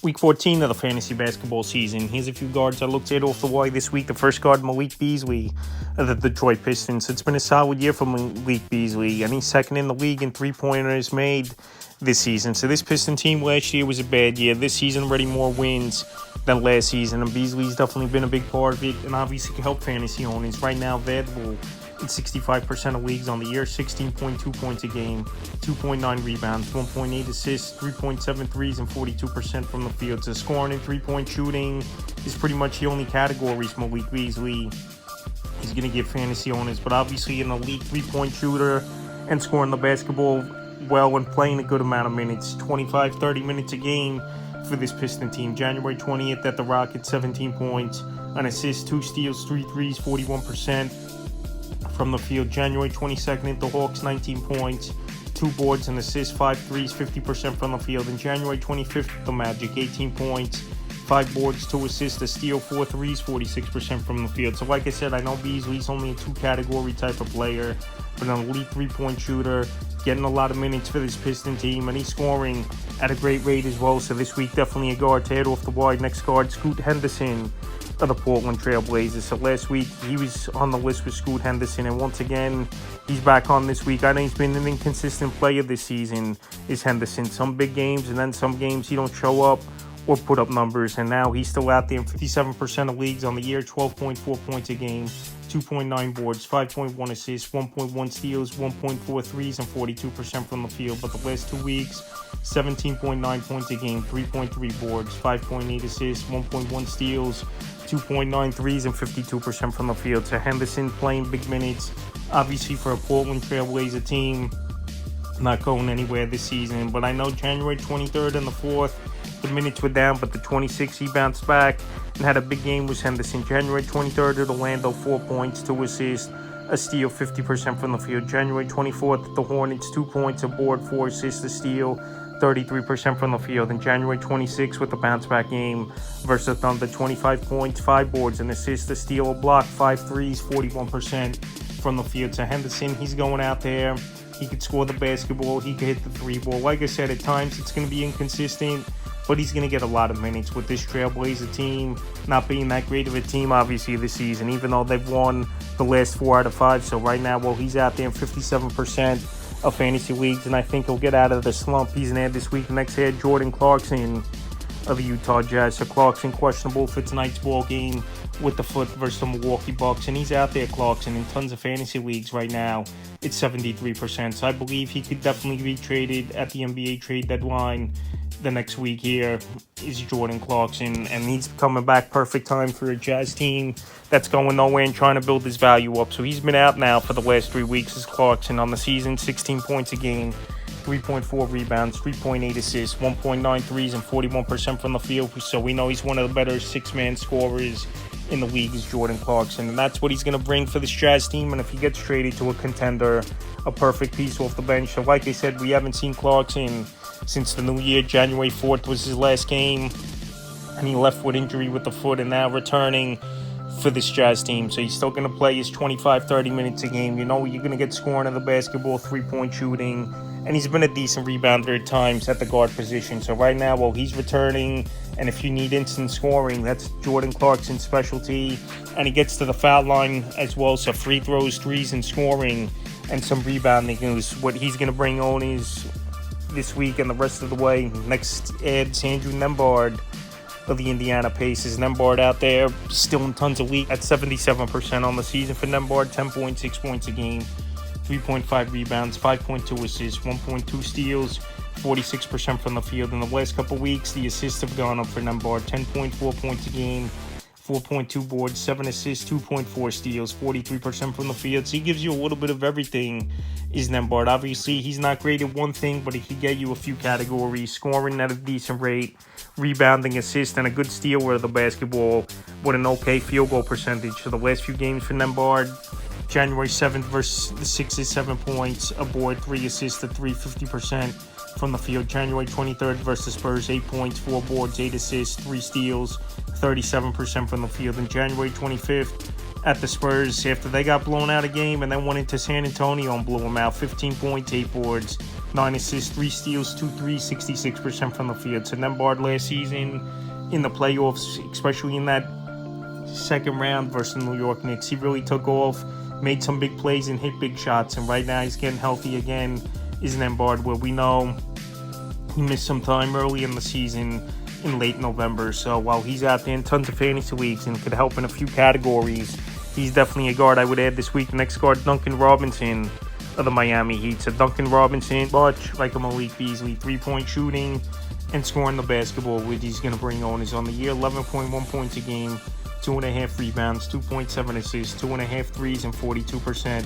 Week 14 of the fantasy basketball season. Here's a few guards I looked at off the wire this week. The first guard, Malik Beasley of the Detroit Pistons. It's been a solid year for Malik Beasley, and he's second in the league in three-pointers made this season. So this Piston team last year was a bad year. This season already more wins than last season, and Beasley's definitely been a big part of it, and obviously can help fantasy owners. Right now available in 65% of leagues on the year, 16.2 points a game, 2.9 rebounds, 1.8 assists, 3.7 threes, and 42% from the field. So scoring and three-point shooting is pretty much the only categories Malik Beasley is going to give fantasy owners. But obviously an elite three-point shooter and scoring the basketball well and playing a good amount of minutes, 25, 30 minutes a game for this Piston team. January 20th at the Rockets, 17 points, an assist, 2 steals, 3 threes, 41% from the field. January 22nd at the Hawks, 19 points, 2 boards and assists, 5 threes, 50% from the field. And January 25th at the Magic, 18 points, 5 boards, 2 assists, a steal, 4 threes, 46% from the field. So like I said, I know Beasley's only a 2-category type of player, but an elite 3-point shooter, getting a lot of minutes for this Piston team, and he's scoring at a great rate as well. So this week, definitely a guard to head off the wide. Next guard, Scoot Henderson of the Portland Trail Blazers. So last week, he was on the list with Scoot Henderson, and once again, he's back on this week. I know he's been an inconsistent player this season, is Henderson. Some big games, and then some games he don't show up or put up numbers, and now he's still out there in 57% of leagues on the year, 12.4 points a game, 2.9 boards, 5.1 assists, 1.1 steals, 1.4 threes, and 42% from the field. But the last 2 weeks, 17.9 points a game, 3.3 boards, 5.8 assists, 1.1 steals, 2.9 threes, and 52% from the field. So Henderson playing big minutes, obviously for a Portland Trailblazer team, not going anywhere this season. But I know January 23rd and the 4th, the minutes were down, but the 26th he bounced back and had a big game with Henderson. January 23rd at Orlando, 4 points, 2 assists, a steal, 50% from the field. January 24th at the Hornets, 2 points, a board, 4 assists, a steal, 33% from the field. And January 26th with the bounce-back game versus the Thunder, 25 points, 5 boards, an assist, a steal, a block, 5 threes, 41% from the field. So Henderson, he's going out there. He could score the basketball. He could hit the 3-ball. Like I said, at times it's going to be inconsistent, but he's going to get a lot of minutes with this Trailblazer team not being that great of a team, obviously, this season, even though they've won the last 4 out of 5. So right now, well, he's out there in 57% of fantasy leagues, and I think he'll get out of the slump he's in there this week. Next head, Jordan Clarkson of the Utah Jazz. So Clarkson questionable for tonight's ball game with the foot versus the Milwaukee Bucks, and he's out there, Clarkson, in tons of fantasy leagues right now. It's 73%, so I believe he could definitely be traded at the NBA trade deadline the next week. Here is Jordan Clarkson, and he's coming back perfect time for a Jazz team that's going nowhere and trying to build his value up. So he's been out now for the last 3 weeks as Clarkson on the season, 16 points a game, 3.4 rebounds, 3.8 assists, 1.9 threes, and 41% from the field. So we know he's one of the better 6-man scorers in the league is Jordan Clarkson, and that's what he's going to bring for this Jazz team. And if he gets traded to a contender, a perfect piece off the bench. So like I said, we haven't seen Clarkson since the new year. January 4th was his last game, and he left with injury with the foot, and now returning for this Jazz team. So he's still going to play his 25, 30 minutes a game. You know you're going to get scoring in the basketball, 3-point shooting, and he's been a decent rebounder at times at the guard position. So right now, well, he's returning, and if you need instant scoring, that's Jordan Clarkson's specialty. And he gets to the foul line as well, so free throws, threes, and scoring, and some rebounding is what he's going to bring on his this week and the rest of the way. Next, adds Andrew Nembhard of the Indiana Pacers. Nembhard out there still in tons of league at 77% on the season for Nembhard, 10.6 points a game, 3.5 rebounds, 5.2 assists, 1.2 steals, 46% from the field. In the last couple weeks, the assists have gone up for Nembhard, 10.4 points a game, 4.2 boards, 7 assists, 2.4 steals, 43% from the field. So he gives you a little bit of everything, is Nembhard. Obviously, he's not great at one thing, but he can get you a few categories, scoring at a decent rate, rebounding, assist, and a good steal of the basketball with an okay field goal percentage. So the last few games for Nembhard, January 7th versus the Sixers, 7 points, a board, 3 assists, a 50% from the field. January 23rd versus Spurs, 8 points, 4 boards, 8 assists, 3 steals, 37% from the field. And January 25th at the Spurs, after they got blown out a game and then went into San Antonio and blew them out, 15 points, 8 boards, 9 assists, 3 steals, 2 threes, 66% from the field. So Nembhard last season in the playoffs, especially in that second round versus the New York Knicks, he really took off, made some big plays and hit big shots. And right now he's getting healthy again, is Nembhard, where we know he missed some time early in the season in late November. So while he's out there in tons of fantasy leagues and could help in a few categories, he's definitely a guard I would add this week. The next guard, Duncan Robinson of the Miami Heat. So Duncan Robinson, much like a Malik Beasley, 3-point shooting and scoring the basketball, which he's going to bring owners on the year. 11.1 points a game, 2.5 rebounds, 2.7 assists, 2.5 threes, and 42%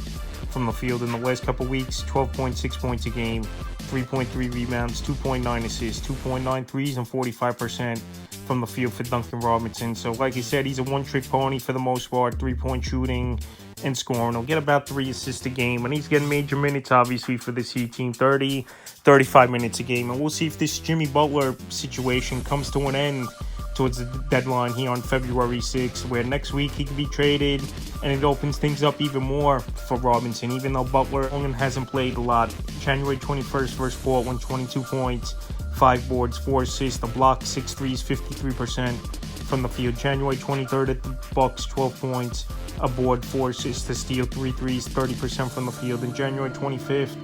from the field. In the last couple weeks, 12.6 points a game, 3.3 rebounds, 2.9 assists, 2.9 threes, and 45% from the field for Duncan Robinson. So like I said, he's a one-trick pony for the most part, 3-point shooting and scoring. He'll get about 3 assists a game, and he's getting major minutes, obviously, for this Heat team, 30, 35 minutes a game. And we'll see if this Jimmy Butler situation comes to an end towards the deadline here on February 6th, where next week he could be traded, and it opens things up even more for Robinson, even though Butler hasn't played a lot. January 21st versus Portland, 22 points, 5 boards, 4 assists, a block, 6 threes, 53% from the field. January 23rd at the Bucks, 12 points, a board, 4 assists, a steal, 3 threes, 30% from the field. And January 25th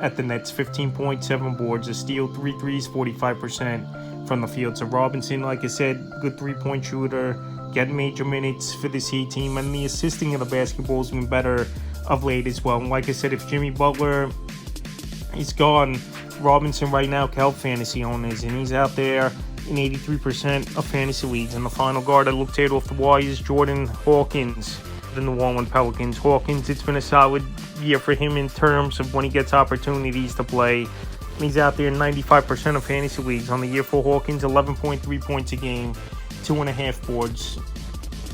at the Nets, 15 points, 7 boards, a steal, 3 threes, 45% from the field. So Robinson, like I said, good 3-point shooter, getting major minutes for this Heat team, and the assisting of the basketball has been better of late as well. And like I said, if Jimmy Butler is gone, Robinson right now can help fantasy owners, and he's out there in 83% of fantasy leagues. And the final guard I looked at off the wire is Jordan Hawkins, the New Orleans Pelicans. Hawkins, it's been a solid year for him in terms of when he gets opportunities to play. He's out there in 95% of fantasy leagues. On the year for Hawkins, 11.3 points a game, 2.5 boards,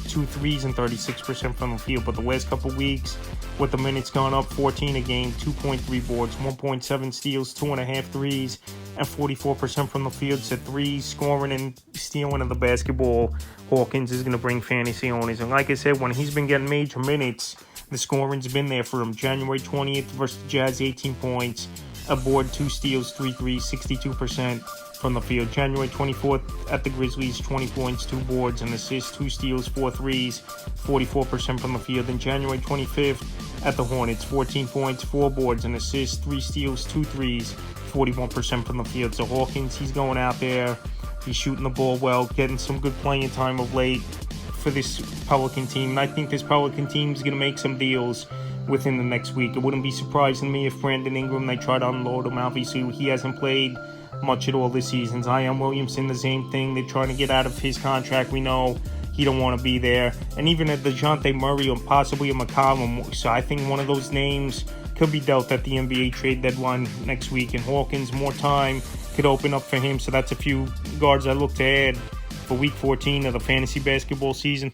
2 threes, and 36% from the field. But the last couple weeks, with the minutes gone up, 14 a game, 2.3 boards, 1.7 steals, 2.5 threes, and 44% from the field. So 3 scoring and stealing of the basketball, Hawkins is going to bring fantasy owners. And like I said, when he's been getting major minutes, the scoring's been there for him. January 20th versus the Jazz, 18 points, a board, 2 steals, 3 threes, 62% from the field. January 24th at the Grizzlies, 20 points, 2 boards, an assist, 2 steals, 4 threes, 44% from the field. And January 25th at the Hornets, 14 points, 4 boards, an assist, 3 steals, 2 threes, 41% from the field. So Hawkins, he's going out there, he's shooting the ball well, getting some good playing time of late for this Pelican team. And I think this Pelican team is going to make some deals within the next week. It wouldn't be surprising me if Brandon Ingram, they try to unload him. Obviously, he hasn't played much at all this season. Zion Williamson, the same thing. They're trying to get out of his contract. We know he don't want to be there. And even at DeJounte Murray or possibly a McCollum. So I think one of those names could be dealt at the NBA trade deadline next week. And Hawkins, more time could open up for him. So that's a few guards I look to add for Week 14 of the fantasy basketball season.